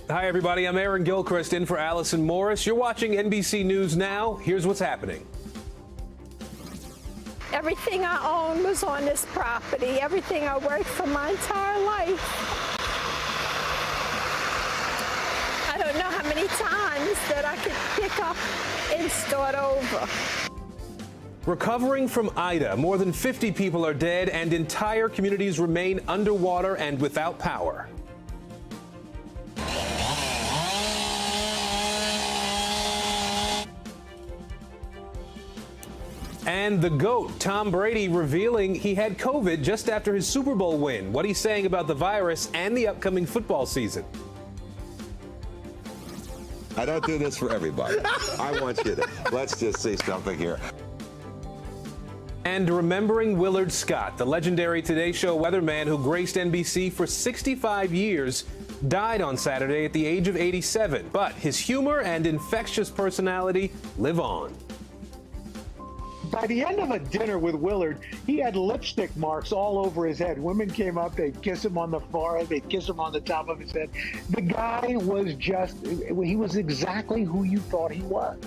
Hi, everybody. I'm Aaron Gilchrist in for Allison Morris. You're watching NBC News Now. Here's what's happening. Everything I own was on this property. Everything I worked for my entire life. I don't know how many times that I could pick up and start over. Recovering from Ida, more than 50 people are dead and entire communities remain underwater and without power. And the GOAT, Tom Brady, revealing he had COVID just after his Super Bowl win. What he's saying about the virus and the upcoming football season. I don't do this for everybody. I want you to. Let's just see something here. And remembering Willard Scott, the legendary Today Show weatherman who graced NBC for 65 years, died on Saturday at the age of 87. But his humor and infectious personality live on. By the end of a dinner with Willard, he had lipstick marks all over his head. Women came up, they'd kiss him on the forehead, they'd kiss him on the top of his head. The guy was just, he was exactly who you thought he was.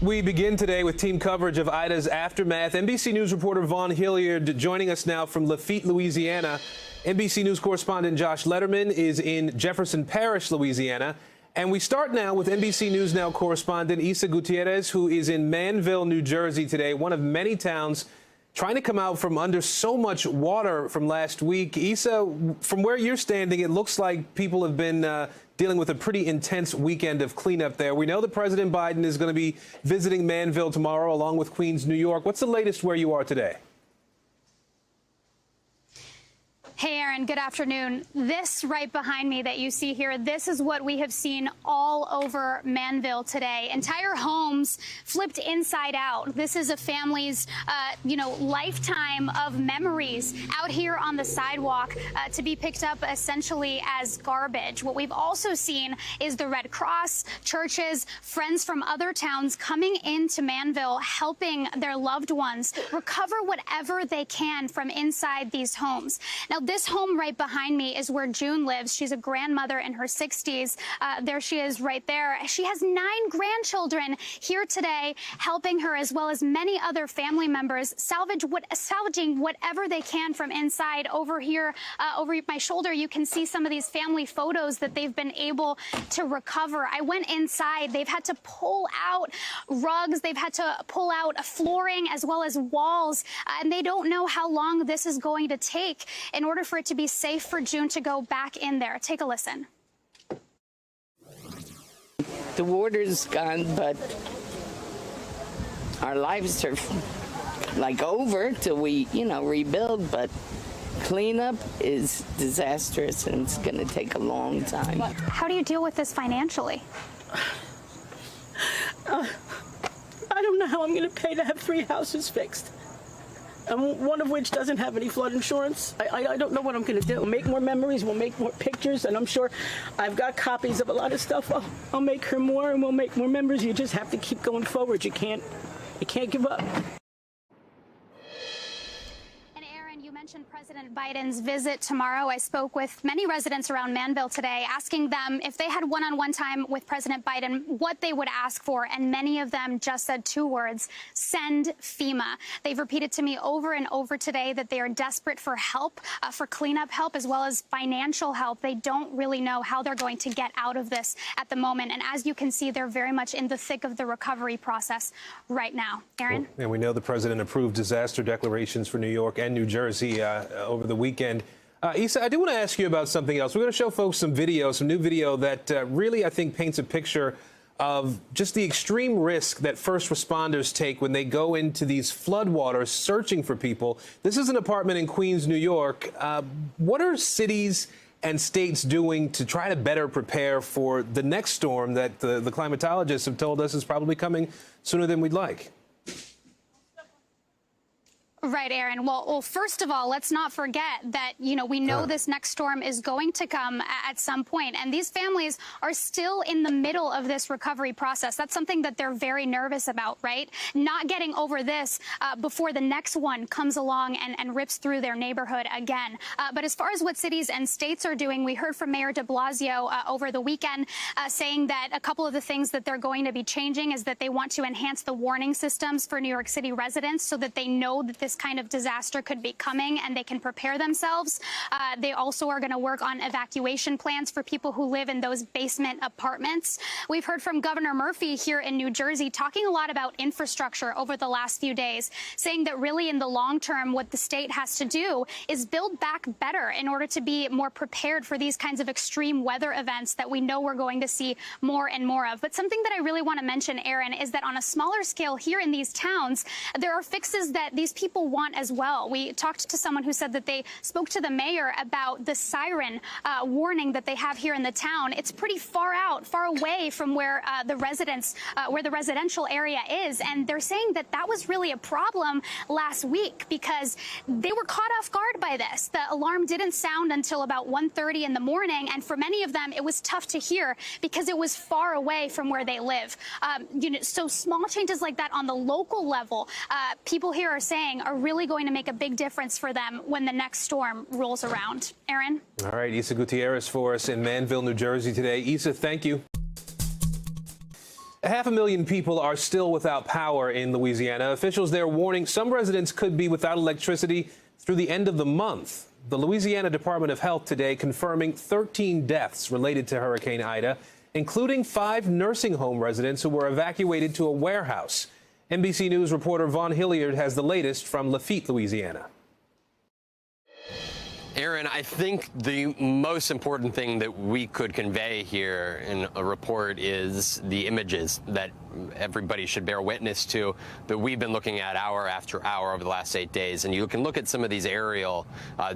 We begin today with team coverage of Ida's aftermath. NBC News reporter Vaughn Hilliard joining us now from Lafitte, Louisiana. NBC News correspondent Josh Letterman is in Jefferson Parish, Louisiana. And we start now with NBC News Now correspondent Isa Gutierrez, who is in Manville, New Jersey today, one of many towns trying to come out from under so much water from last week. Isa, from where you're standing, it looks like people have been dealing with a pretty intense weekend of cleanup there. We know that President Biden is going to be visiting Manville tomorrow, along with Queens, New York. What's the latest where you are today? Hey, Aaron, good afternoon. This right behind me that you see here, this is what we have seen all over Manville today. Entire homes flipped inside out. This is a family's, lifetime of memories out here on the sidewalk to be picked up essentially as garbage. What we've also seen is the Red Cross, churches, friends from other towns coming into Manville, helping their loved ones recover whatever they can from inside these homes. Now, this home right behind me is where June lives. She's a grandmother in her 60s. There she is right there. She has 9 grandchildren here today helping her, as well as many other family members, salvaging whatever they can from inside. Over here, over my shoulder, you can see some of these family photos that they've been able to recover. I went inside. They've had to pull out rugs. They've had to pull out flooring as well as walls, and they don't know how long this is going to take in order for it to be safe for June to go back in there. Take a listen. The water's gone, but our lives are like over till we, rebuild, but cleanup is disastrous and it's going to take a long time. How do you deal with this financially? I don't know how I'm going to pay to have 3 houses fixed. And one of which doesn't have any flood insurance. I don't know what I'm going to do. We'll make more memories, we'll make more pictures, and I'm sure I've got copies of a lot of stuff. I'll make her more, and we'll make more memories. You just have to keep going forward. You can't give up. You mentioned President Biden's visit tomorrow. I spoke with many residents around Manville today, asking them if they had one-on-one time with President Biden, what they would ask for. And many of them just said 2 words: send FEMA. They've repeated to me over and over today that they are desperate for help, for cleanup help, as well as financial help. They don't really know how they're going to get out of this at the moment. And as you can see, they're very much in the thick of the recovery process right now. Aaron? And we know the president approved disaster declarations for New York and New Jersey over the weekend. Isa, I do want to ask you about something else. We're going to show folks some new video that really, I think, paints a picture of just the extreme risk that first responders take when they go into these floodwaters searching for people. This is an apartment in Queens, New York. What are cities and states doing to try to better prepare for the next storm that the climatologists have told us is probably coming sooner than we'd like? Right, Aaron. Well, first of all, let's not forget that, we know this next storm is going to come at some point, and these families are still in the middle of this recovery process. That's something that they're very nervous about, right? Not getting over this before the next one comes along and rips through their neighborhood again. But as far as what cities and states are doing, we heard from Mayor de Blasio over the weekend saying that a couple of the things that they're going to be changing is that they want to enhance the warning systems for New York City residents so that they know that this kind of disaster could be coming and they can prepare themselves. They also are going to work on evacuation plans for people who live in those basement apartments. We've heard from Governor Murphy here in New Jersey talking a lot about infrastructure over the last few days, saying that really in the long term, what the state has to do is build back better in order to be more prepared for these kinds of extreme weather events that we know we're going to see more and more of. But something that I really want to mention, Aaron, is that on a smaller scale here in these towns, there are fixes that these people want as well. We talked to someone who said that they spoke to the mayor about the siren warning that they have here in the town. It's pretty far away from where the residential area is. And they're saying that that was really a problem last week because they were caught off guard by this. The alarm didn't sound until about 1:30 in the morning. And for many of them, it was tough to hear because it was far away from where they live. So small changes like that on the local level, people here are saying are really going to make a big difference for them when the next storm rolls around. Aaron? All right, Isa Gutierrez for us in Manville, New Jersey today. Isa, thank you. 500,000 people are still without power in Louisiana. Officials there warning some residents could be without electricity through the end of the month. The Louisiana Department of Health today confirming 13 deaths related to Hurricane Ida, including 5 nursing home residents who were evacuated to a warehouse. NBC News reporter Vaughn Hilliard has the latest from Lafitte, Louisiana. Aaron, I think the most important thing that we could convey here in a report is the images that everybody should bear witness to, that we've been looking at hour after hour over the last 8 days. And you can look at some of these aerial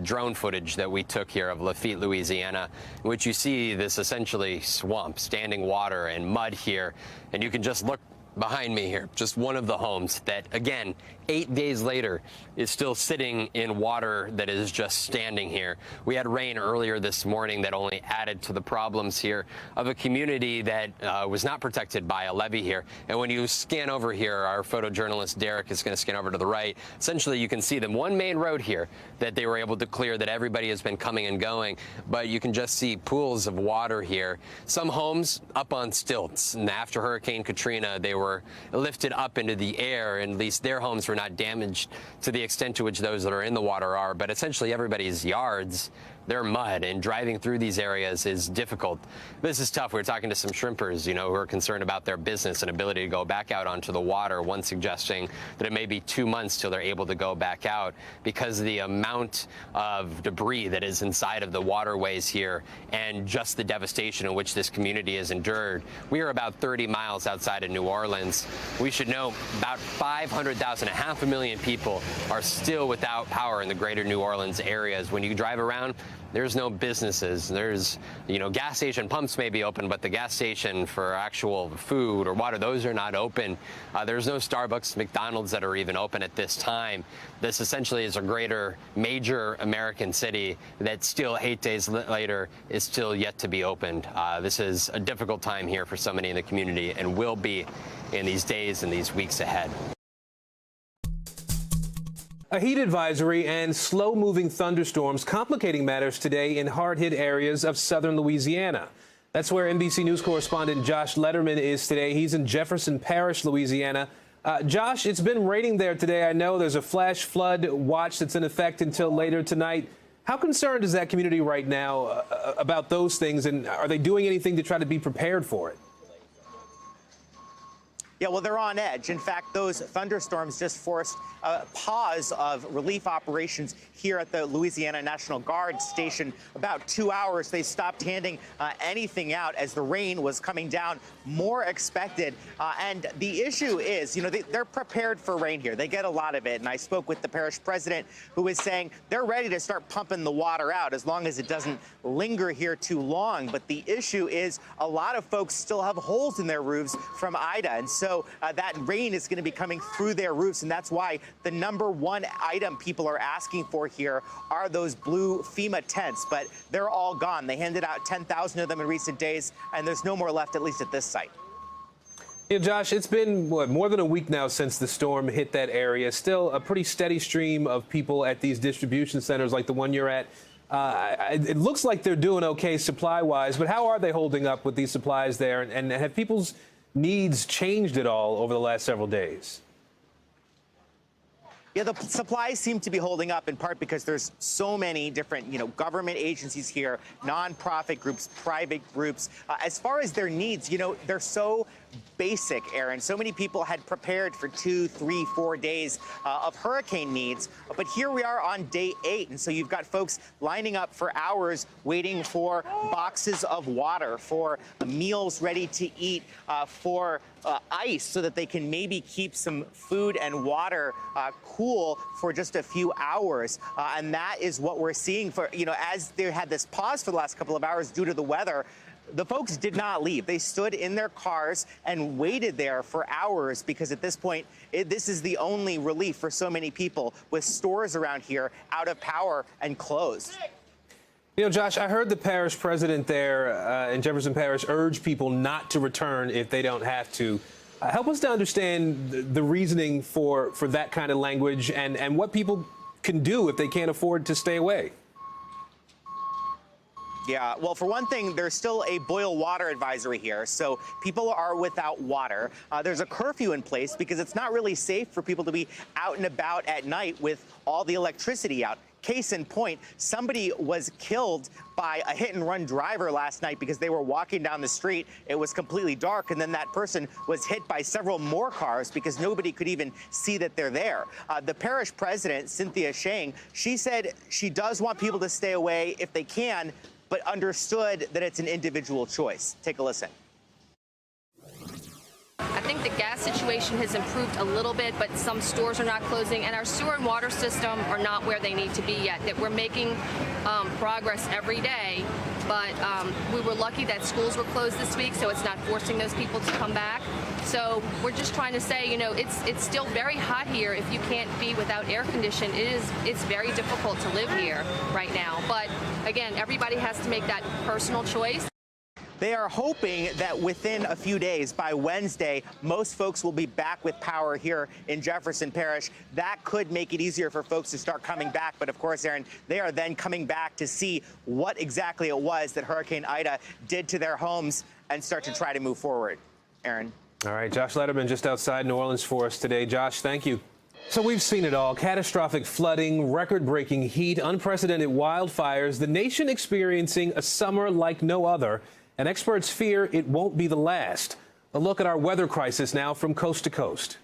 drone footage that we took here of Lafitte, Louisiana, in which you see this essentially swamp, standing water and mud here. And you can just look behind me here, just one of the homes that, again, 8 days later is still sitting in water that is just standing here. We had rain earlier this morning that only added to the problems here of a community that was not protected by a levee here. And when you scan over here, our photojournalist Derek is going to scan over to the right. Essentially, you can see them one main road here that they were able to clear, that everybody has been coming and going, but you can just see pools of water here. Some homes up on stilts, and after Hurricane Katrina, they were lifted up into the air, and at least their homes were not damaged to the extent to which those that are in the water are. But essentially everybody's yards, they're mud, and driving through these areas is difficult. This is tough. We were talking to some shrimpers, who are concerned about their business and ability to go back out onto the water, one suggesting that it may be 2 months till they're able to go back out because of the amount of debris that is inside of the waterways here and just the devastation in which this community has endured. We are about 30 miles outside of New Orleans. We should know about 500,000, 500,000 people are still without power in the greater New Orleans areas. When you drive around, there's no businesses. There's, gas station pumps may be open, but the gas station for actual food or water, those are not open. There's no Starbucks, McDonald's that are even open at this time. This essentially is a greater major American city that still 8 days later is still yet to be opened. This is a difficult time here for so many in the community and will be in these days and these weeks ahead. A heat advisory and slow-moving thunderstorms complicating matters today in hard-hit areas of southern Louisiana. That's where NBC News correspondent Josh Letterman is today. He's in Jefferson Parish, Louisiana. Josh, it's been raining there today. I know there's a flash flood watch that's in effect until later tonight. How concerned is that community right now about those things, and are they doing anything to try to be prepared for it? Yeah, well, they're on edge. In fact, those thunderstorms just forced a pause of relief operations here at the Louisiana National Guard station. About 2 hours, they stopped handing anything out as the rain was coming down more expected. And the issue is, they're prepared for rain here. They get a lot of it. And I spoke with the parish president, who is saying they're ready to start pumping the water out as long as it doesn't linger here too long. But the issue is a lot of folks still have holes in their roofs from Ida. And so so that rain is going to be coming through their roofs, and that's why the #1 item people are asking for here are those blue FEMA tents, but they're all gone. They handed out 10,000 of them in recent days, and there's no more left, at least at this site. You know, Josh, it's been, more than a week now since the storm hit that area. Still a pretty steady stream of people at these distribution centers like the one you're at. It looks like they're doing okay supply-wise, but how are they holding up with these supplies there? And have people's needs changed at all over the last several days? Yeah, the supplies seem to be holding up in part because there's so many different, government agencies here, nonprofit groups, private groups. As far as their needs, they're so basic, Aaron. So many people had prepared for 2, 3, 4 days of hurricane needs. But here we are on day 8. And so you've got folks lining up for hours waiting for boxes of water, for meals ready to eat, for ice so that they can maybe keep some food and water cool for just a few hours. And that is what we're seeing for, as they had this pause for the last couple of hours due to the weather. The folks did not leave. They stood in their cars and waited there for hours because at this point, this is the only relief for so many people with stores around here out of power and closed. Josh, I heard the parish president there in Jefferson Parish urge people not to return if they don't have to. Help us to understand the reasoning for that kind of language and what people can do if they can't afford to stay away. Yeah, well, for one thing, there's still a boil water advisory here, so people are without water. There's a curfew in place because it's not really safe for people to be out and about at night with all the electricity out. Case in point, somebody was killed by a hit-and-run driver last night because they were walking down the street. It was completely dark, and then that person was hit by several more cars because nobody could even see that they're there. The parish president, Cynthia Shang, she said she does want people to stay away if they can, but understood that it's an individual choice. Take a listen. I think the gas situation has improved a little bit, but some stores are not closing, and our sewer and water system are not where they need to be yet. That we're making progress every day, but we were lucky that schools were closed this week, so it's not forcing those people to come back. So we're just trying to say, it's still very hot here. If you can't be without air conditioning, it's very difficult to live here right now. But again, everybody has to make that personal choice. They are hoping that within a few days, by Wednesday, most folks will be back with power here in Jefferson Parish. That could make it easier for folks to start coming back. But of course, Aaron, they are then coming back to see what exactly it was that Hurricane Ida did to their homes and start to try to move forward. Aaron. All right, Josh Letterman just outside New Orleans for us today. Josh, thank you. So we've seen it all. Catastrophic flooding, record-breaking heat, unprecedented wildfires, the nation experiencing a summer like no other. And experts fear it won't be the last. A look at our weather crisis now from coast to coast.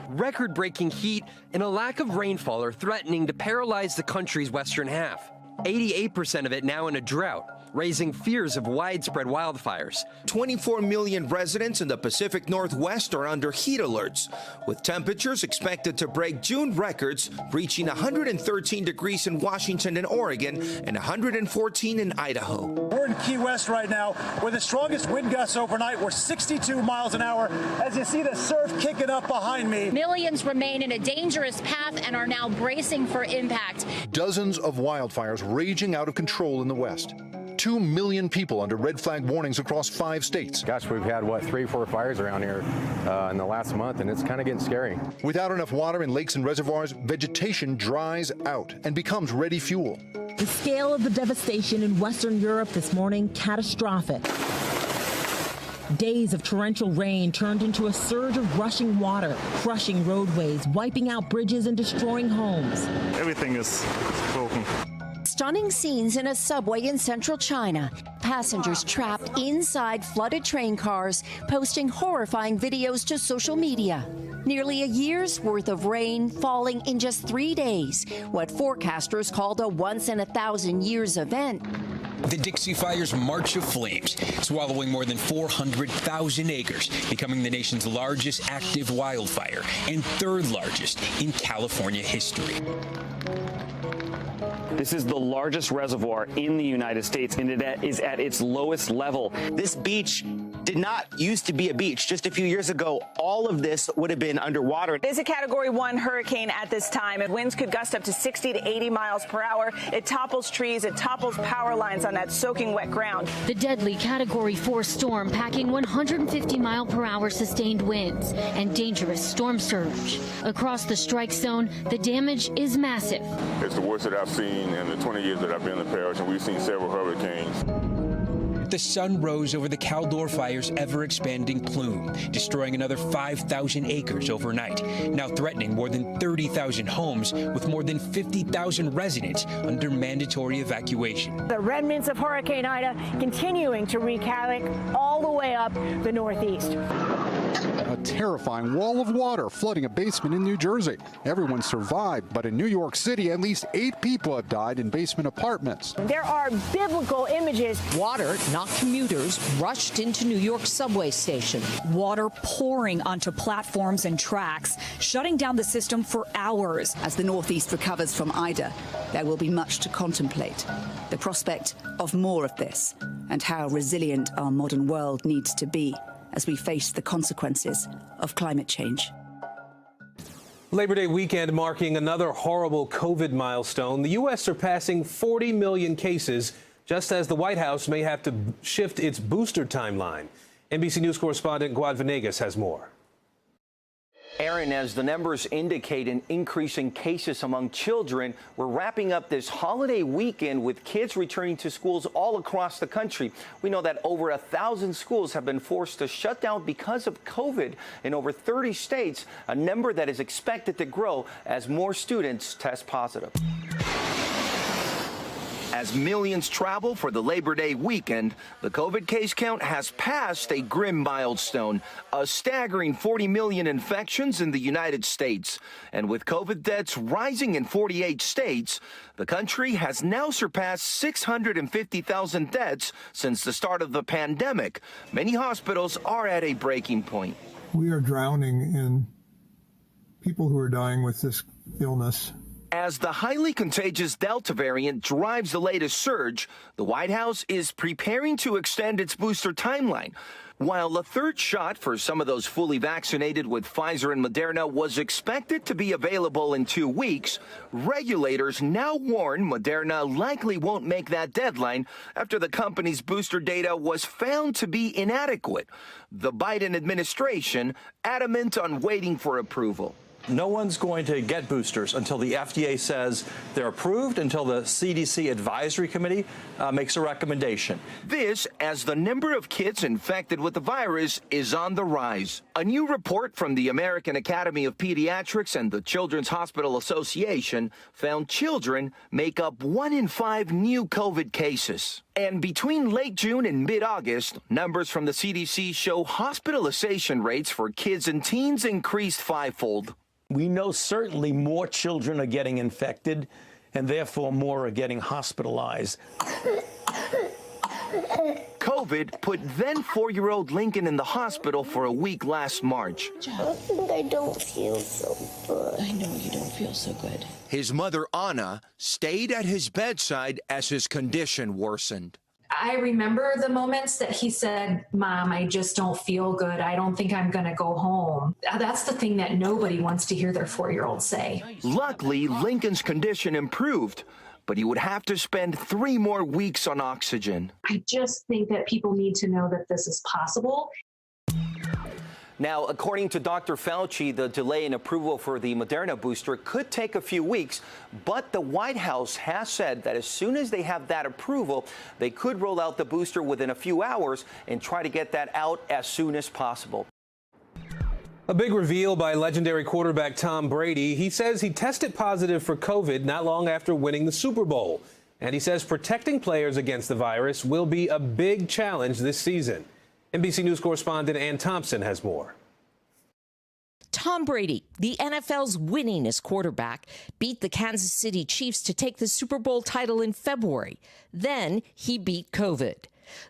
Record-breaking heat and a lack of rainfall are threatening to paralyze the country's western half. 88% of it now in a drought, raising fears of widespread wildfires. 24 million residents in the Pacific Northwest are under heat alerts, with temperatures expected to break June records, reaching 113 degrees in Washington and Oregon and 114 in Idaho. We're in Key West right now, where the strongest wind gusts overnight were 62 miles an hour. As you see the surf kicking up behind me. Millions remain in a dangerous path and are now bracing for impact. Dozens of wildfires raging out of control in the West. 2 million people under red flag warnings across 5 states. Gosh, we've had, 3 or 4 fires around here in the last month, and it's kind of getting scary. Without enough water in lakes and reservoirs, vegetation dries out and becomes ready fuel. The scale of the devastation in Western Europe this morning, catastrophic. Days of torrential rain turned into a surge of rushing water, crushing roadways, wiping out bridges and destroying homes. Everything is broken. Stunning scenes in a subway in central China. Passengers trapped inside flooded train cars, posting horrifying videos to social media. Nearly a year's worth of rain falling in just 3 days, what forecasters called a once-in-a-thousand-years event. The Dixie Fire's March of Flames, swallowing more than 400,000 acres, becoming the nation's largest active wildfire and third largest in California history. This is the largest reservoir in the United States, and it is at its lowest level. This beach did not used to be a beach. Just a few years ago, all of this would have been underwater. It is a Category 1 hurricane at this time, and winds could gust up to 60 to 80 miles per hour. It topples trees, it topples power lines on that soaking wet ground. The deadly Category 4 storm packing 150-mile-per-hour sustained winds and dangerous storm surge. Across the strike zone, the damage is massive. It's the worst that I've seen in the 20 years that I've been in the parish, and we've seen several hurricanes. The sun rose over the Caldor Fire's ever-expanding plume, destroying another 5,000 acres overnight, now threatening more than 30,000 homes with more than 50,000 residents under mandatory evacuation. The remnants of Hurricane Ida continuing to wreak havoc all the way up the Northeast. A terrifying wall of water flooding a basement in New Jersey. Everyone survived, but in New York City, at least 8 people have died in basement apartments. There are biblical images. Water knocked commuters rushed into New York subway station. Water pouring onto platforms and tracks, shutting down the system for hours. As the Northeast recovers from Ida, there will be much to contemplate. The prospect of more of this and how resilient our modern world needs to be as we face the consequences of climate change. Labor Day weekend marking another horrible COVID milestone. The U.S. surpassing 40 million cases, just as the White House may have to shift its booster timeline. NBC News correspondent Guad Venegas has more. Aaron, as the numbers indicate an increase in cases among children, we're wrapping up this holiday weekend with kids returning to schools all across the country. We know that over 1,000 schools have been forced to shut down because of COVID in over 30 states, a number that is expected to grow as more students test positive. As millions travel for the Labor Day weekend, the COVID case count has passed a grim milestone, a staggering 40 million infections in the United States. And with COVID deaths rising in 48 states, the country has now surpassed 650,000 deaths since the start of the pandemic. Many hospitals are at a breaking point. We are drowning in people who are dying with this illness. As the highly contagious Delta variant drives the latest surge, the White House is preparing to extend its booster timeline. While a third shot for some of those fully vaccinated with Pfizer and Moderna was expected to be available in 2 weeks, regulators now warn Moderna likely won't make that deadline after the company's booster data was found to be inadequate. The Biden administration adamant on waiting for approval. No one's going to get boosters until the FDA says they're approved, until the CDC Advisory Committee makes a recommendation. This as the number of kids infected with the virus is on the rise. A new report from the American Academy of Pediatrics and the Children's Hospital Association found children make up 1 in 5 new COVID cases. And between late June and mid-August, numbers from the CDC show hospitalization rates for kids and teens increased 5-fold. We know certainly more children are getting infected, and therefore more are getting hospitalized. COVID put then 4-year-old Lincoln in the hospital for a week last March. I don't feel so good. I know you don't feel so good. His mother, Anna, stayed at his bedside as his condition worsened. I remember the moments that he said, "Mom, I just don't feel good. I don't think I'm going to go home." That's the thing that nobody wants to hear their 4-year-old say. Luckily, Lincoln's condition improved, but he would have to spend 3 more weeks on oxygen. I just think that people need to know that this is possible. Now, according to Dr. Fauci, the delay in approval for the Moderna booster could take a few weeks, but the White House has said that as soon as they have that approval, they could roll out the booster within a few hours and try to get that out as soon as possible. A big reveal by legendary quarterback Tom Brady. He says he tested positive for COVID not long after winning the Super Bowl. And he says protecting players against the virus will be a big challenge this season. NBC News correspondent Ann Thompson has more. Tom Brady, the NFL's winningest quarterback, beat the Kansas City Chiefs to take the Super Bowl title in February. Then he beat COVID.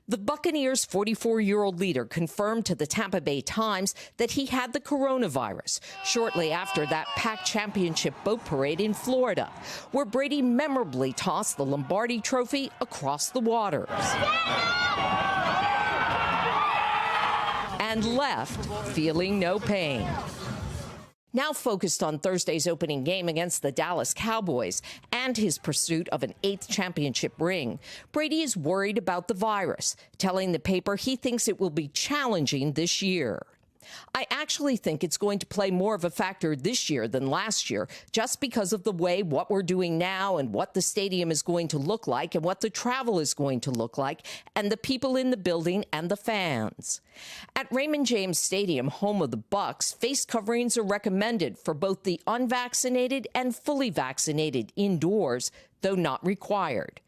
The Buccaneers' 44-year-old leader confirmed to the Tampa Bay Times that he had the coronavirus shortly after that packed championship boat parade in Florida, where Brady memorably tossed the Lombardi Trophy across the waters. and left feeling no pain. Now focused on Thursday's opening game against the Dallas Cowboys and his pursuit of an 8th championship ring, Brady is worried about the virus, telling the paper he thinks it will be challenging this year. I actually think it's going to play more of a factor this year than last year, just because of the way what we're doing now and what the stadium is going to look like and what the travel is going to look like and the people in the building and the fans. At Raymond James Stadium, home of the Bucks, face coverings are recommended for both the unvaccinated and fully vaccinated indoors, though not required.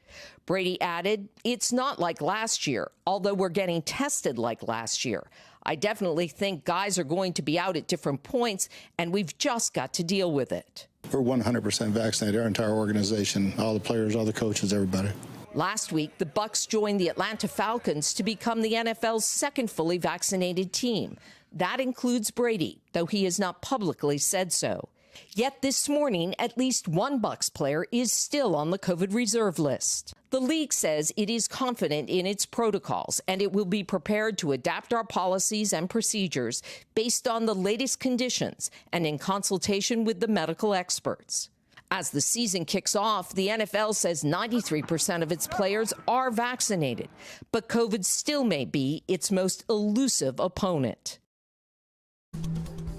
Brady added, "It's not like last year, although we're getting tested like last year. I definitely think guys are going to be out at different points, and we've just got to deal with it." We're 100% vaccinated, our entire organization, all the players, all the coaches, everybody. Last week, the Bucks joined the Atlanta Falcons to become the NFL's second fully vaccinated team. That includes Brady, though he has not publicly said so. Yet this morning, at least one Bucks player is still on the COVID reserve list. The league says it is confident in its protocols, and it will be prepared to adapt our policies and procedures based on the latest conditions and in consultation with the medical experts. As the season kicks off, the NFL says 93% of its players are vaccinated, but COVID still may be its most elusive opponent.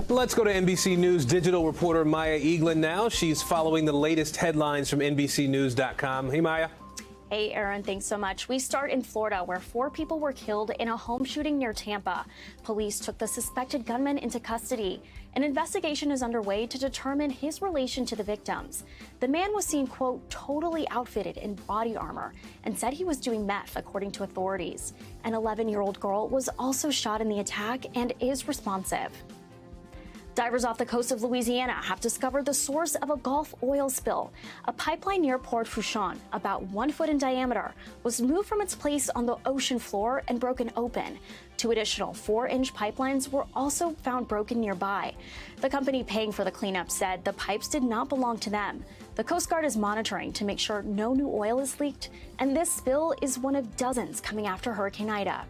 Let's go to NBC News Digital reporter Maya Eaglin now. She's following the latest headlines from NBCnews.com. Hey, Maya. Hey, Aaron, thanks so much. We start in Florida, where 4 people were killed in a home shooting near Tampa. Police took the suspected gunman into custody. An investigation is underway to determine his relation to the victims. The man was seen, quote, totally outfitted in body armor and said he was doing meth, according to authorities. An 11-year-old girl was also shot in the attack and is responsive. Divers off the coast of Louisiana have discovered the source of a Gulf oil spill. A pipeline near Port Fourchon, about 1 foot in diameter, was moved from its place on the ocean floor and broken open. 2 additional 4-inch pipelines were also found broken nearby. The company paying for the cleanup said the pipes did not belong to them. The Coast Guard is monitoring to make sure no new oil is leaked, and this spill is one of dozens coming after Hurricane Ida.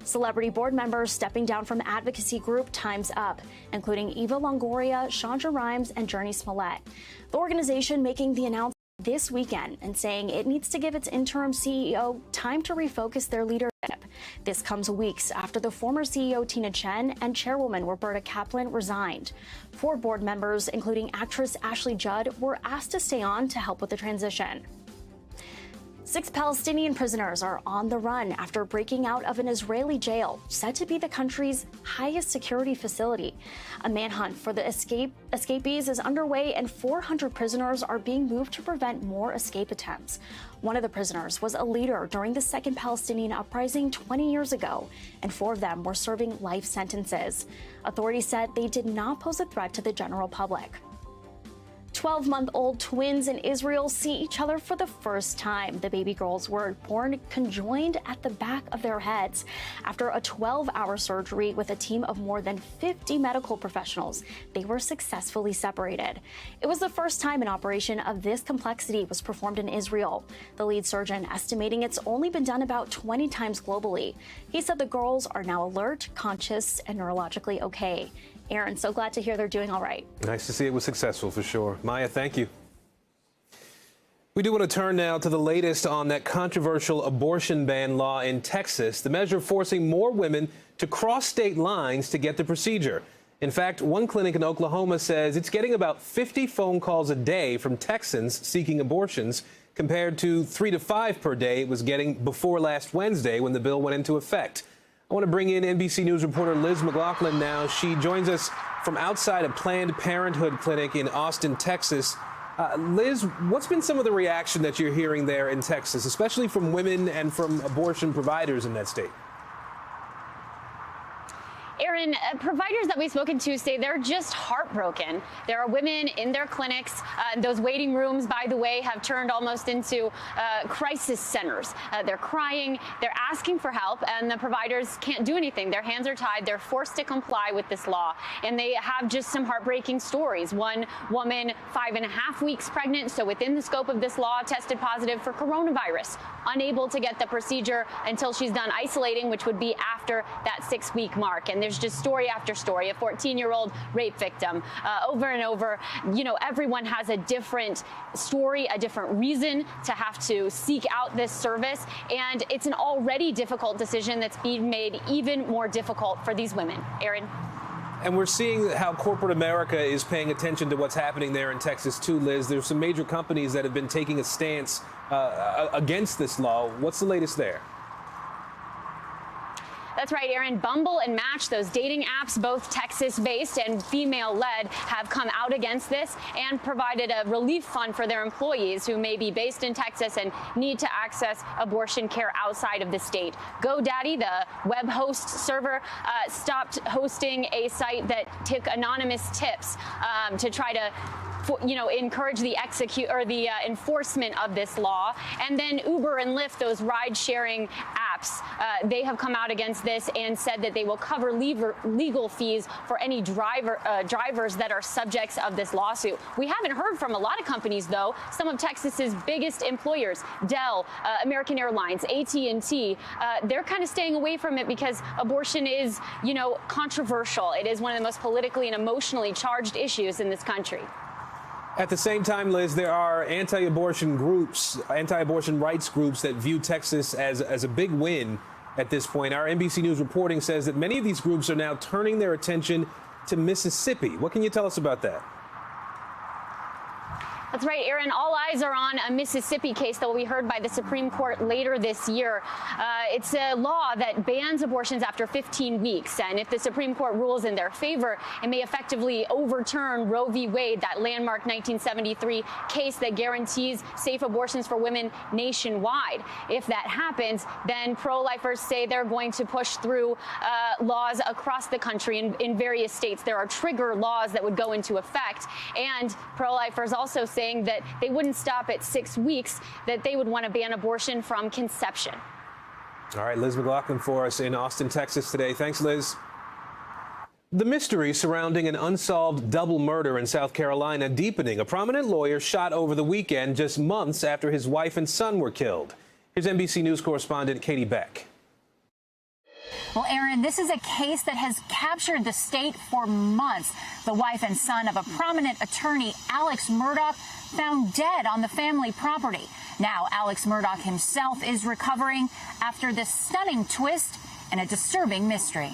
Celebrity board members stepping down from advocacy group Time's Up, including Eva Longoria, Chandra Rhimes, and Journey Smollett. The organization making the announcement this weekend and saying it needs to give its interim CEO time to refocus their leadership. This comes weeks after the former CEO Tina Chen and chairwoman Roberta Kaplan resigned. 4 board members, including actress Ashley Judd, were asked to stay on to help with the transition. 6 Palestinian prisoners are on the run after breaking out of an Israeli jail, said to be the country's highest security facility. A manhunt for the escapees is underway, and 400 prisoners are being moved to prevent more escape attempts. One of the prisoners was a leader during the Second Palestinian Uprising 20 years ago, and 4 of them were serving life sentences. Authorities said they did not pose a threat to the general public. 12-month-old twins in Israel see each other for the first time. The baby girls were born conjoined at the back of their heads. After a 12-hour surgery with a team of more than 50 medical professionals, they were successfully separated. It was the first time an operation of this complexity was performed in Israel. The lead surgeon estimating it's only been done about 20 times globally. He said the girls are now alert, conscious, and neurologically okay. Aaron, so glad to hear they're doing all right. Nice to see it was successful for sure. Maya, thank you. We do want to turn now to the latest on that controversial abortion ban law in Texas, the measure forcing more women to cross state lines to get the procedure. In fact, one clinic in Oklahoma says it's getting about 50 phone calls a day from Texans seeking abortions, compared to 3 to 5 per day it was getting before last Wednesday when the bill went into effect. I want to bring in NBC News reporter Liz McLaughlin now. She joins us from outside a Planned Parenthood clinic in Austin, Texas. Liz, what's been some of the reaction that you're hearing there in Texas, especially from women and from abortion providers in that state? Aaron, Aaron, providers that we've spoken to say they're just heartbroken. There are women in their clinics. Those waiting rooms, by the way, have turned almost into crisis centers. They're crying, they're asking for help, and the providers can't do anything. Their hands are tied. They're forced to comply with this law. And they have just some heartbreaking stories. One woman, 5.5 weeks pregnant, so within the scope of this law, tested positive for coronavirus, unable to get the procedure until she's done isolating, which would be after that 6-week mark. And there's just story after story. A 14-year-old rape victim, over and over. You know, everyone has a different story, a different reason to have to seek out this service. And it's an already difficult decision that's being made even more difficult for these women. Aaron. And we're seeing how corporate America is paying attention to what's happening there in Texas, too, Liz. There's some major companies that have been taking a stance against this law. What's the latest there? That's right, Aaron. Bumble and Match, those dating apps, both Texas-based and female-led, have come out against this and provided a relief fund for their employees who may be based in Texas and need to access abortion care outside of the state. GoDaddy, the web host server, stopped hosting a site that took anonymous tips to try to encourage the enforcement of this law. And then Uber and Lyft, those ride-sharing apps, they have come out against this and said that they will cover legal fees for any drivers that are subjects of this lawsuit. We haven't heard from a lot of companies, though. Some of Texas's biggest employers, Dell, American Airlines, AT&T, they're kind of staying away from it because abortion is, controversial. It is one of the most politically and emotionally charged issues in this country. At the same time, Liz, there are anti-abortion rights groups that view Texas as a big win at this point. Our NBC News reporting says that many of these groups are now turning their attention to Mississippi. What can you tell us about that? That's right, Aaron. All eyes are on a Mississippi case that will be heard by the Supreme Court later this year. It's a law that bans abortions after 15 weeks. And if the Supreme Court rules in their favor, it may effectively overturn Roe v. Wade, that landmark 1973 case that guarantees safe abortions for women nationwide. If that happens, then pro-lifers say they're going to push through laws across the country in various states. There are trigger laws that would go into effect. And pro-lifers also saying that they wouldn't stop at 6 weeks, that they would want to ban abortion from conception. All right, Liz McLaughlin for us in Austin, Texas today. Thanks, Liz. The mystery surrounding an unsolved double murder in South Carolina deepening. A prominent lawyer shot over the weekend, just months after his wife and son were killed. Here's NBC News correspondent Katie Beck. Well, Aaron, this is a case that has captured the state for months. The wife and son of a prominent attorney, Alex Murdaugh, found dead on the family property. Now, Alex Murdaugh himself is recovering after this stunning twist and a disturbing mystery.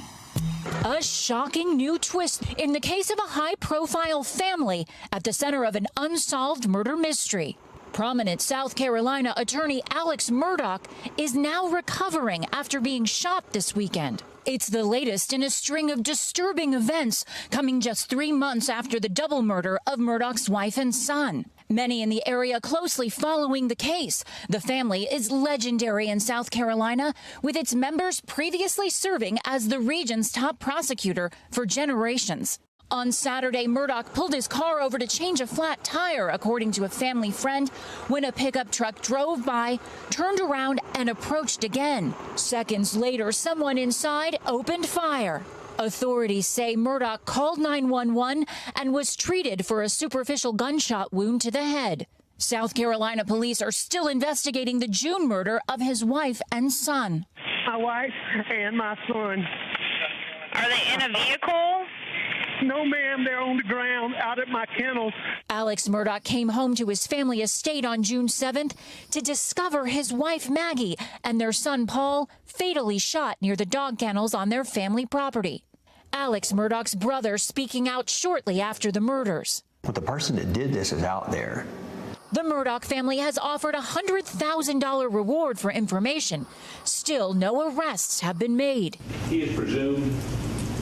A shocking new twist in the case of a high-profile family at the center of an unsolved murder mystery. Prominent South Carolina attorney Alex Murdaugh is now recovering after being shot this weekend. It's the latest in a string of disturbing events coming just 3 months after the double murder of Murdaugh's wife and son. Many in the area closely following the case. The family is legendary in South Carolina, with its members previously serving as the region's top prosecutor for generations. On Saturday, Murdaugh pulled his car over to change a flat tire, according to a family friend, when a pickup truck drove by, turned around, and approached again. Seconds later, someone inside opened fire. Authorities say Murdaugh called 911 and was treated for a superficial gunshot wound to the head. South Carolina police are still investigating the June murder of his wife and son. My wife and my son. Are they in a vehicle? No, ma'am, they're on the ground out at my kennels. Alex Murdaugh came home to his family estate on June 7th to discover his wife Maggie and their son Paul fatally shot near the dog kennels on their family property. Alex Murdaugh's brother speaking out shortly after the murders. But the person that did this is out there. The Murdaugh family has offered a $100,000 reward for information. Still, no arrests have been made. He is presumed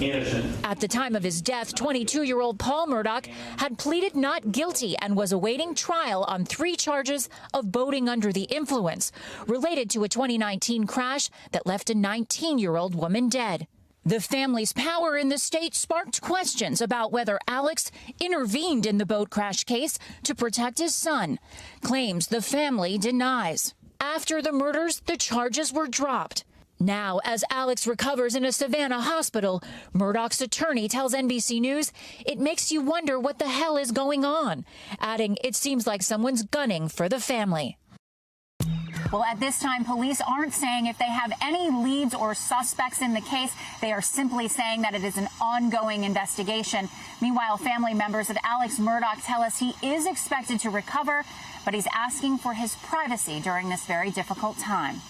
innocent. At the time of his death, 22-year-old Paul Murdaugh had pleaded not guilty and was awaiting trial on 3 charges of boating under the influence, related to a 2019 crash that left a 19-year-old woman dead. The family's power in the state sparked questions about whether Alex intervened in the boat crash case to protect his son, claims the family denies. After the murders, the charges were dropped. Now, as Alex recovers in a Savannah hospital, Murdoch's attorney tells NBC News it makes you wonder what the hell is going on, adding it seems like someone's gunning for the family. Well, at this time, police aren't saying if they have any leads or suspects in the case. They are simply saying that it is an ongoing investigation. Meanwhile, family members of Alex Murdaugh tell us he is expected to recover, but he's asking for his privacy during this very difficult time.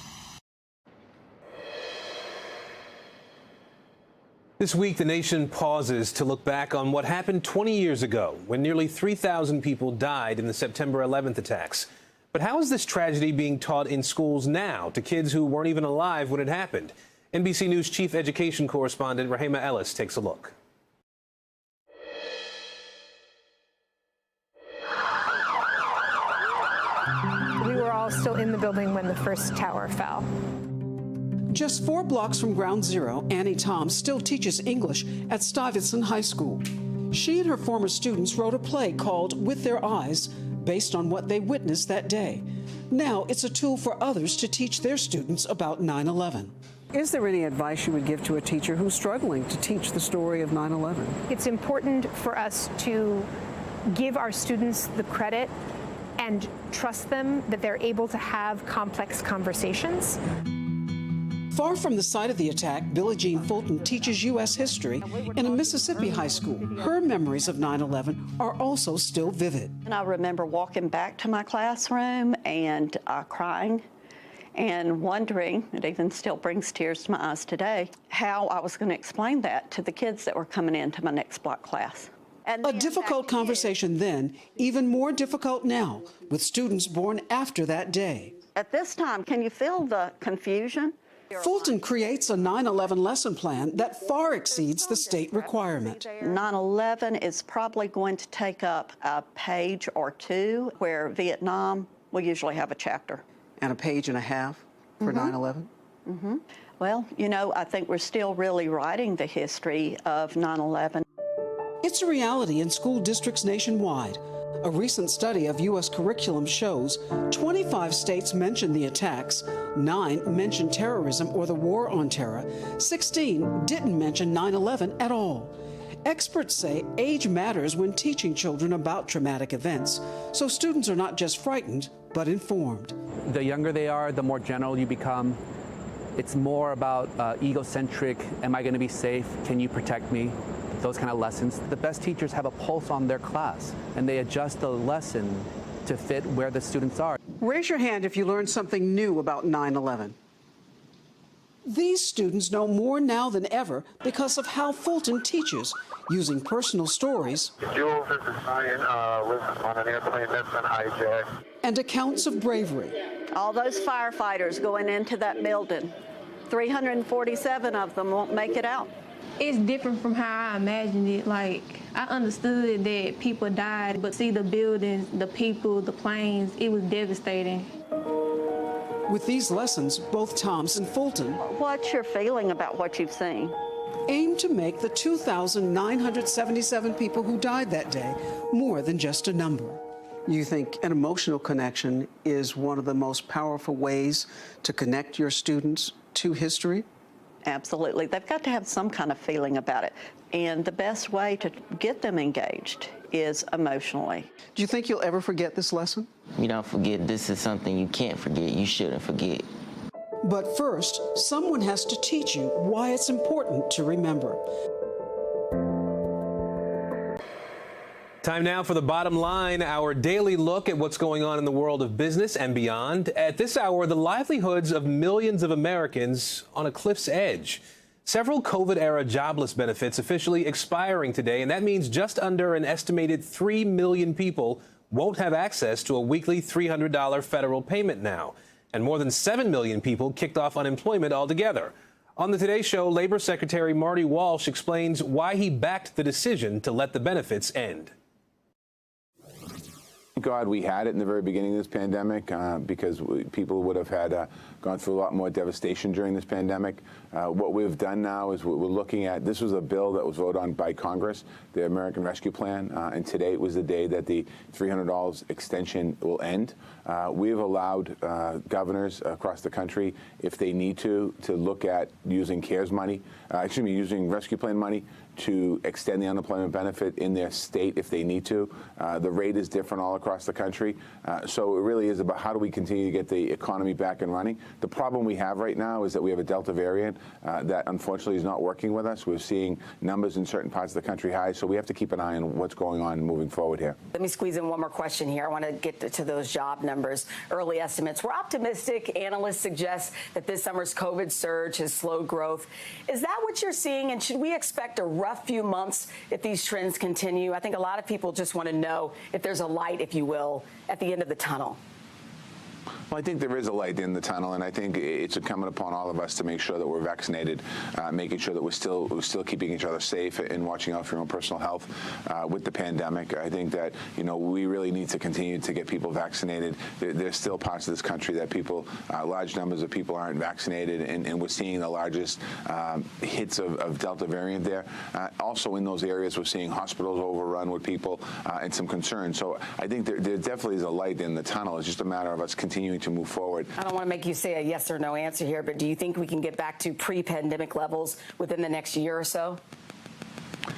This week, the nation pauses to look back on what happened 20 years ago when nearly 3,000 people died in the September 11th attacks. But how is this tragedy being taught in schools now to kids who weren't even alive when it happened? NBC News chief education correspondent Rahema Ellis takes a look. We were all still in the building when the first tower fell. Just 4 blocks from Ground Zero, Annie Tom still teaches English at Stuyvesant High School. She and her former students wrote a play called With Their Eyes, based on what they witnessed that day. Now it's a tool for others to teach their students about 9/11. Is there any advice you would give to a teacher who's struggling to teach the story of 9/11? It's important for us to give our students the credit and trust them that they're able to have complex conversations. Far from the site of the attack, Billie Jean Fulton teaches U.S. history in a Mississippi high school. Her memories of 9/11 are also still vivid. And I remember walking back to my classroom and crying and wondering, it even still brings tears to my eyes today, how I was going to explain that to the kids that were coming into my next block class. And a difficult conversation then, even more difficult now, with students born after that day. At this time, can you feel the confusion? Fulton creates a 9/11 lesson plan that far exceeds the state requirement. 9/11 is probably going to take up a page or two, where Vietnam will usually have a chapter. And a page and a half for 9/11? Well, you know, I think we're still really writing the history of 9/11. It's a reality in school districts nationwide. A recent study of U.S. curriculum shows 25 states mentioned the attacks, 9 mentioned terrorism or the war on terror, 16 didn't mention 9/11 at all. Experts say age matters when teaching children about traumatic events, so students are not just frightened, but informed. The younger they are, the more general you become. It's more about egocentric, am I going to be safe? Can you protect me? Those kind of lessons. The best teachers have a pulse on their class, and they adjust the lesson to fit where the students are. Raise your hand if you learned something new about 9/11. These students know more now than ever because of how Fulton teaches, using personal stories Jules, this is Ryan. Lives on an airplane that's been hijacked. And accounts of bravery. All those firefighters going into that building, 347 of them won't make it out. It's different from how I imagined it. Like, I understood that people died, but see the buildings, the people, the planes, it was devastating. With these lessons, both Thoms and Fulton, what's your feeling about what you've seen? Aim to make the 2,977 people who died that day more than just a number. You think an emotional connection is one of the most powerful ways to connect your students to history? Absolutely. They've got to have some kind of feeling about it. And the best way to get them engaged is emotionally. Do you think you'll ever forget this lesson? You don't forget. This is something you can't forget. You shouldn't forget. But first, someone has to teach you why it's important to remember. Time now for the bottom line, our daily look at what's going on in the world of business and beyond. At this hour, the livelihoods of millions of Americans on a cliff's edge. Several COVID-era jobless benefits officially expiring today, and that means just under an estimated 3 million people won't have access to a weekly $300 federal payment now. And more than 7 million people kicked off unemployment altogether. On the Today Show, Labor Secretary Marty Walsh explains why he backed the decision to let the benefits end. God we had it in the very beginning of this pandemic because people would have had gone through a lot more devastation during this pandemic. What we've done now is we're looking at, this was a bill that was voted on by Congress, the American Rescue Plan, and today was the day that the $300 extension will end. We've allowed governors across the country, if they need to look at using CARES money, using Rescue Plan money to extend the unemployment benefit in their state if they need to. The rate is different all across the country. So it really is about how do we continue to get the economy back and running. The problem we have right now is that we have a Delta variant that unfortunately is not working with us. We're seeing numbers in certain parts of the country high, so we have to keep an eye on what's going on moving forward here. Let me squeeze in one more question here. I want to get to those job numbers. Early estimates were optimistic. Analysts suggest that this summer's COVID surge has slowed growth. Is that what you're seeing, and should we expect a rough few months if these trends continue? I think a lot of people just want to know if there's a light, if you will, at the end of the tunnel. Well, I think there is a light in the tunnel, and I think it's incumbent upon all of us to make sure that we're vaccinated, making sure that we're still keeping each other safe and watching out for your own personal health with the pandemic. I think that, we really need to continue to get people vaccinated. There's still parts of this country that large numbers of people aren't vaccinated, and we're seeing the largest hits of Delta variant there. Also in those areas, we're seeing hospitals overrun with people and some concerns. So I think there definitely is a light in the tunnel. It's just a matter of us continuing to move forward. I don't want to make you say a yes or no answer here, but do you think we can get back to pre-pandemic levels within the next year or so?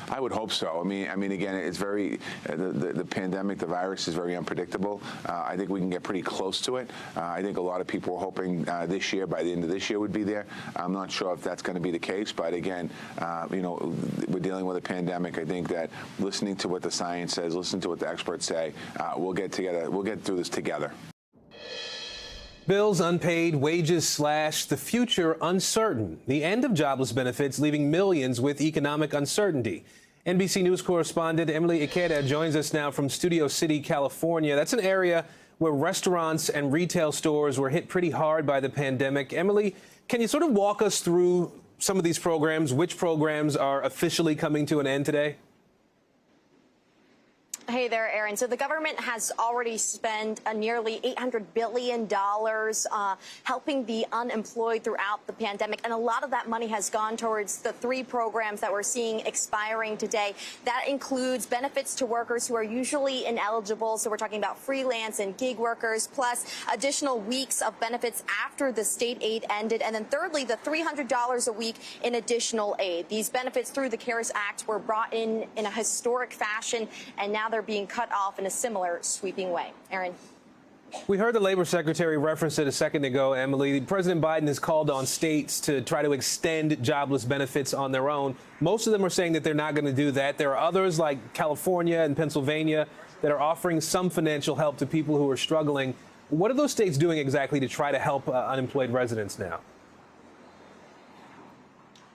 I would hope so. I mean, again, it's very the pandemic, the virus is very unpredictable. I think we can get pretty close to it. I think a lot of people were hoping this year, by the end of this year, would be there. I'm not sure if that's going to be the case, but again, we're dealing with a pandemic. I think that listening to what the science says, listening to what the experts say, we'll get together. We'll get through this together. Bills unpaid, wages slashed, the future uncertain. The end of jobless benefits leaving millions with economic uncertainty. NBC News correspondent Emily Ikeda joins us now from Studio City, California. That's an area where restaurants and retail stores were hit pretty hard by the pandemic. Emily, can you sort of walk us through some of these programs? Which programs are officially coming to an end today? Hey there, Aaron. So the government has already spent nearly $800 billion helping the unemployed throughout the pandemic. And a lot of that money has gone towards the 3 programs that we're seeing expiring today. That includes benefits to workers who are usually ineligible. So we're talking about freelance and gig workers, plus additional weeks of benefits after the state aid ended. And then thirdly, the $300 a week in additional aid. These benefits through the CARES Act were brought in a historic fashion, and now they're being cut off in a similar sweeping way. Aaron. We heard the Labor Secretary reference it a second ago, Emily. President Biden has called on states to try to extend jobless benefits on their own. Most of them are saying that they're not going to do that. There are others like California and Pennsylvania that are offering some financial help to people who are struggling. What are those states doing exactly to try to help unemployed residents now?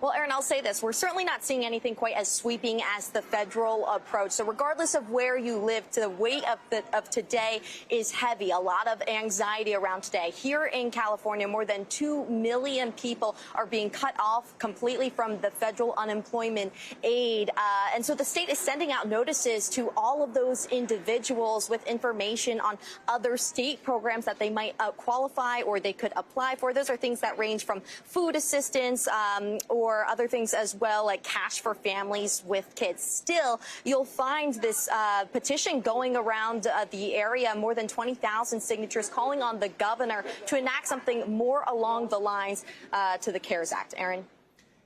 Well, Aaron, I'll say this. We're certainly not seeing anything quite as sweeping as the federal approach. So regardless of where you live, the weight of today is heavy. A lot of anxiety around today. Here in California, more than 2 million people are being cut off completely from the federal unemployment aid. And so the state is sending out notices to all of those individuals with information on other state programs that they might qualify or they could apply for. Those are things that range from food assistance or other things as well, like cash for families with kids. Still, you'll find this petition going around the area, more than 20,000 signatures calling on the governor to enact something more along the lines to the CARES Act. Aaron?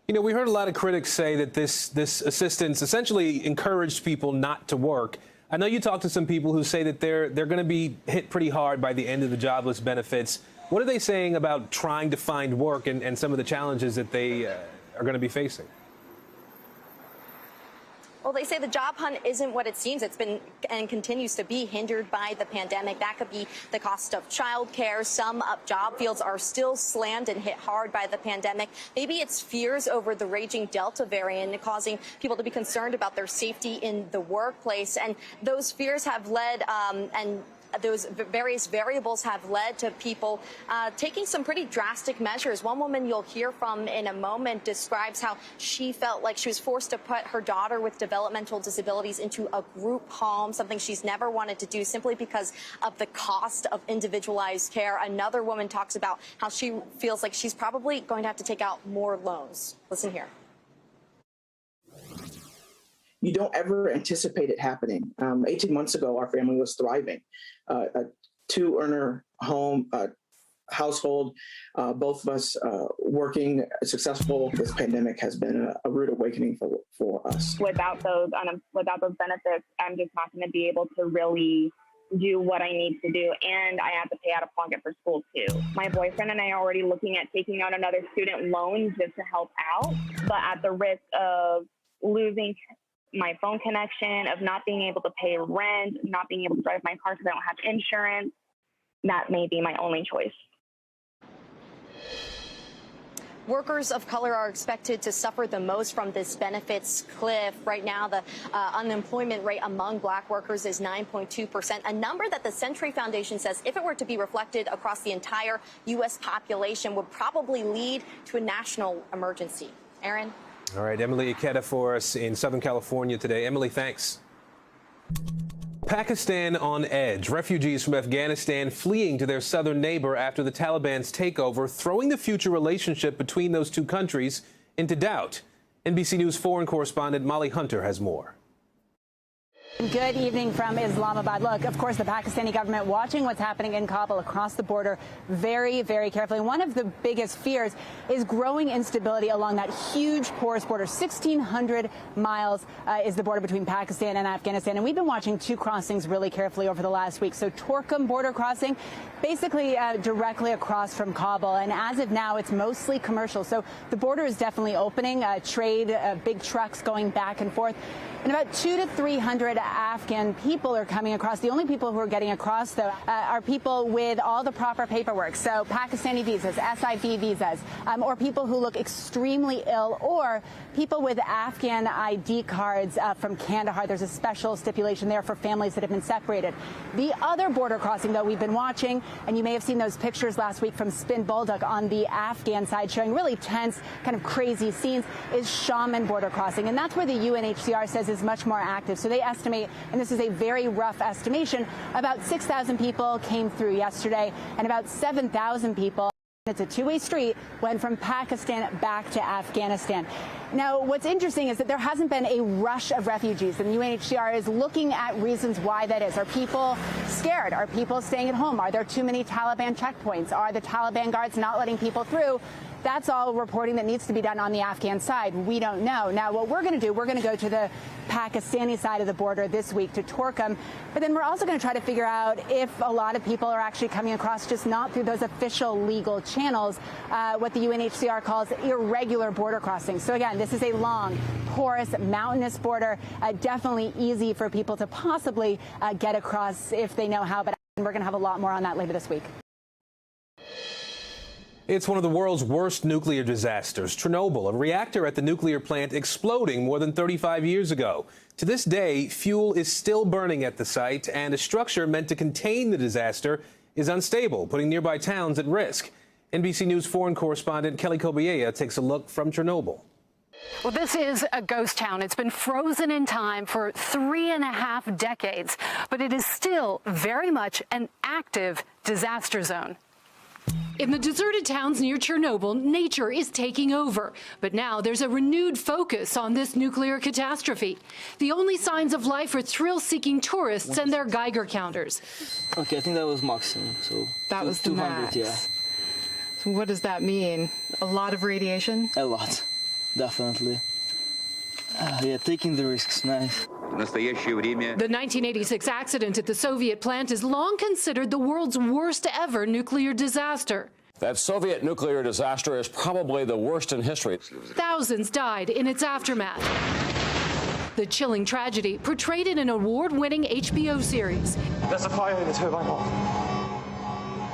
We heard a lot of critics say that this assistance essentially encouraged people not to work. I know you talked to some people who say that they're going to be hit pretty hard by the end of the jobless benefits. What are they saying about trying to find work and some of the challenges that they are going to be facing? Well, they say the job hunt isn't what it seems. It's been and continues to be hindered by the pandemic. That could be the cost of childcare. Some job fields are still slammed and hit hard by the pandemic. Maybe it's fears over the raging Delta variant causing people to be concerned about their safety in the workplace. And those fears have led and those various variables have led to people taking some pretty drastic measures. One woman you'll hear from in a moment describes how she felt like she was forced to put her daughter with developmental disabilities into a group home, something she's never wanted to do simply because of the cost of individualized care. Another woman talks about how she feels like she's probably going to have to take out more loans. Listen here. You don't ever anticipate it happening. 18 months ago, our family was thriving. A two-earner household, both of us working, successful. This pandemic has been a rude awakening for us. Without those benefits, I'm just not going to be able to really do what I need to do, and I have to pay out of pocket for school too. My boyfriend and I are already looking at taking out another student loan just to help out, but at the risk of losing my phone connection, of not being able to pay rent, not being able to drive my car because I don't have insurance. That may be my only choice. Workers of color are expected to suffer the most from this benefits cliff. Right now, the unemployment rate among black workers is 9.2%, a number that the Century Foundation says, if it were to be reflected across the entire U.S. population, would probably lead to a national emergency. Aaron? All right, Emily Ikeda for us in Southern California today. Emily, thanks. Pakistan on edge. Refugees from Afghanistan fleeing to their southern neighbor after the Taliban's takeover, throwing the future relationship between those two countries into doubt. NBC News foreign correspondent Molly Hunter has more. Good evening from Islamabad. Look, of course, the Pakistani government watching what's happening in Kabul across the border very, very carefully. One of the biggest fears is growing instability along that huge porous border. 1,600 miles is the border between Pakistan and Afghanistan. And we've been watching two crossings really carefully over the last week. So Torkham border crossing, basically directly across from Kabul. And as of now, it's mostly commercial. So the border is definitely opening. Trade, big trucks going back and forth. And about 200 to 300 Afghan people are coming across. The only people who are getting across, though, are people with all the proper paperwork. So Pakistani visas, SIV visas, or people who look extremely ill, or people with Afghan ID cards from Kandahar. There's a special stipulation there for families that have been separated. The other border crossing, though, we've been watching, and you may have seen those pictures last week from Spin Bulldog on the Afghan side showing really tense, kind of crazy scenes, is Shaman border crossing. And that's where the UNHCR says is much more active. So they estimate, and this is a very rough estimation, about 6,000 people came through yesterday, and about 7,000 people, it's a two-way street, went from Pakistan back to Afghanistan. Now, what's interesting is that there hasn't been a rush of refugees, and the UNHCR is looking at reasons why that is. Are people scared? Are people staying at home? Are there too many Taliban checkpoints? Are the Taliban guards not letting people through? That's all reporting that needs to be done on the Afghan side. We don't know. Now, what we're going to do, we're going to go to the Pakistani side of the border this week to Torkham. But then we're also going to try to figure out if a lot of people are actually coming across just not through those official legal channels, what the UNHCR calls irregular border crossings. So again, this is a long, porous, mountainous border, definitely easy for people to possibly get across if they know how. But we're going to have a lot more on that later this week. It's one of the world's worst nuclear disasters. Chernobyl, a reactor at the nuclear plant exploding more than 35 years ago. To this day, fuel is still burning at the site, and a structure meant to contain the disaster is unstable, putting nearby towns at risk. NBC News foreign correspondent Kelly Kobiella takes a look from Chernobyl. Well, this is a ghost town. It's been frozen in time for 3.5 decades, but it is still very much an active disaster zone. In the deserted towns near Chernobyl, nature is taking over. But now there's a renewed focus on this nuclear catastrophe. The only signs of life are thrill-seeking tourists and their Geiger counters. Okay, I think that was maximum. So that was the 200, max. yeah. So what does that mean? A lot of radiation? A lot, definitely. Yeah, taking the risks, nice. The 1986 accident at the Soviet plant is long considered the world's worst ever nuclear disaster. That Soviet nuclear disaster is probably the worst in history. Thousands died in its aftermath. The chilling tragedy portrayed in an award-winning HBO series. There's a fire in the turbine hall.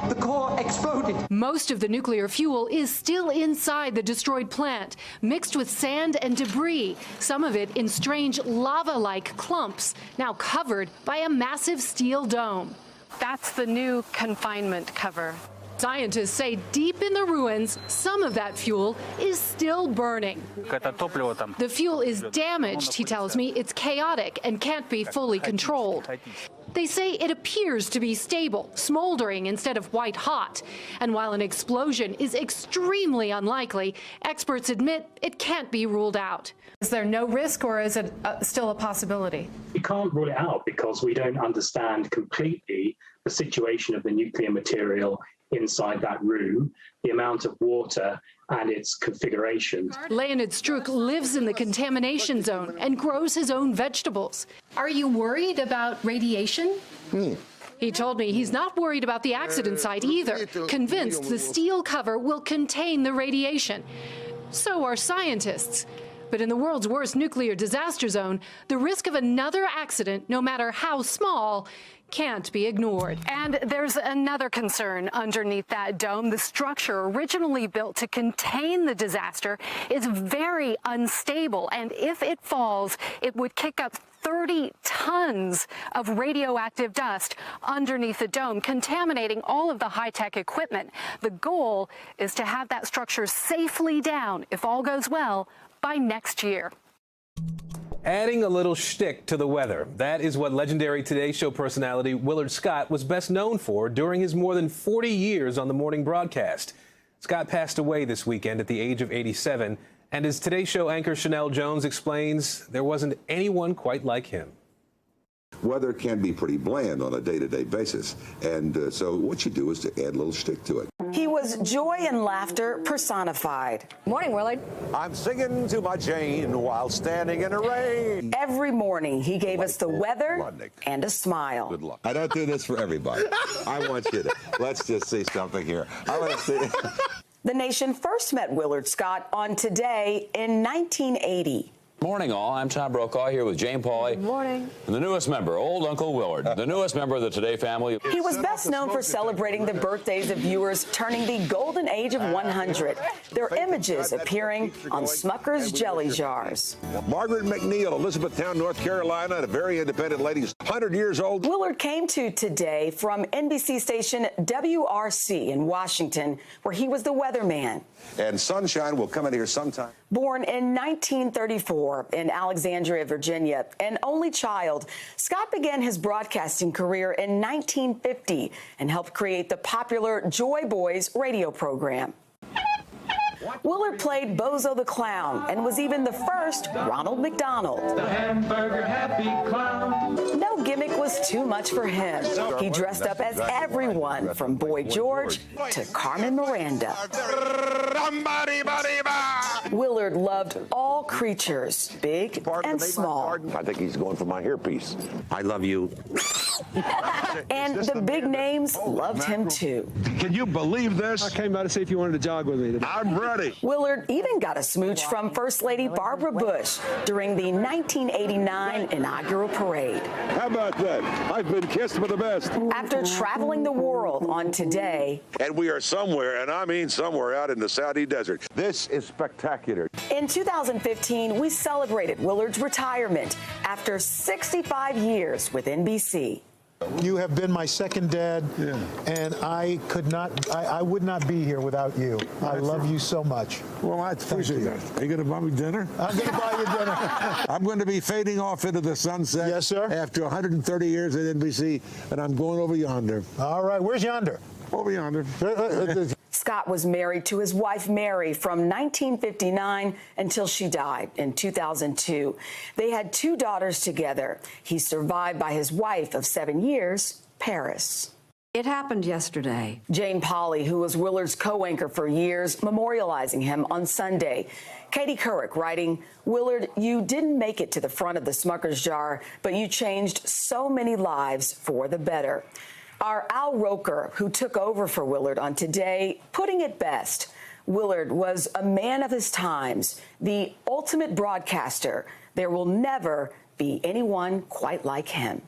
The core exploded. Most of the nuclear fuel is still inside the destroyed plant, mixed with sand and debris, some of it in strange lava-like clumps, now covered by a massive steel dome. That's the new confinement cover. Scientists say deep in the ruins, some of that fuel is still burning. The fuel is damaged, he tells me. It's chaotic and can't be fully controlled. They say it appears to be stable, smoldering instead of white hot. And while an explosion is extremely unlikely, experts admit it can't be ruled out. Is there no risk, or is it still a possibility? We can't rule it out because we don't understand completely the situation of the nuclear material inside that room, the amount of water and its configuration. Leonid Struk lives in the contamination zone and grows his own vegetables. Are you worried about radiation? He told me he's not worried about the accident site either, convinced the steel cover will contain the radiation. So are scientists. But in the world's worst nuclear disaster zone, the risk of another accident, no matter how small, can't be ignored. And there's another concern underneath that dome. The structure, originally built to contain the disaster, is very unstable. And if it falls, it would kick up 30 tons of radioactive dust underneath the dome, contaminating all of the high-tech equipment. The goal is to have that structure safely down, if all goes well, by next year. Adding a little shtick to the weather. That is what legendary Today Show personality Willard Scott was best known for during his more than 40 years on the morning broadcast. Scott passed away this weekend at the age of 87, and as Today Show anchor Chanel Jones explains, there wasn't anyone quite like him. Weather can be pretty bland on a day-to-day basis, and so what you do is to add a little shtick to it. He was joy and laughter personified. Morning, Willard. I'm singing to my Jane while standing in the rain. Every morning, he gave us the weather and a smile. Good luck. I don't do this for everybody. I want you to, let's just see something here. I want to see. The nation first met Willard Scott on Today in 1980. Morning, all. I'm Tom Brokaw here with Jane Pauley. Good morning. And the newest member, old Uncle Willard, the newest member of the Today family. He was best known for celebrating the birthdays of viewers turning the golden age of 100. Their images appearing on Smucker's jelly jars. Margaret McNeil, Elizabethtown, North Carolina, a very independent lady, 100 years old. Willard came to Today from NBC station WRC in Washington, where he was the weatherman. And sunshine will come in here sometime. Born in 1934 in Alexandria, Virginia, an only child, Scott began his broadcasting career in 1950 and helped create the popular Joy Boys radio program. Willard played Bozo the Clown and was even the first Ronald McDonald. The hamburger happy clown. No gimmick was too much for him. He dressed up as everyone from Boy George to Carmen Miranda. Willard loved all creatures, big and small. I think he's going for my hairpiece. I love you. And the big names loved him too. Can you believe this? I came by to see if you wanted to jog with me today. I'm ready. Willard even got a smooch from First Lady Barbara Bush during the 1989 inaugural parade. How about that? I've been kissed by the best. After traveling the world on Today. And we are somewhere, and I mean somewhere out in the Saudi desert. This is spectacular. In 2015, we celebrated Willard's retirement after 65 years with NBC. You have been my second dad, and I would not be here without you. I love you so much. Well, I appreciate that. Are you going to buy me dinner? I'm going to buy you dinner. I'm going to be fading off into the sunset. Yes, sir. After 130 years at NBC, and I'm going over yonder. All right, where's yonder? Over yonder. Scott was married to his wife, Mary, from 1959 until she died in 2002. They had 2 daughters together. He's survived by his wife of 7 years, Paris. It happened yesterday. Jane Pauley, who was Willard's co-anchor for years, memorializing him on Sunday. Katie Couric writing, Willard, you didn't make it to the front of the Smucker's jar, but you changed so many lives for the better. Our Al Roker, who took over for Willard on Today, putting it best. Willard was a man of his times, the ultimate broadcaster. There will never be anyone quite like him.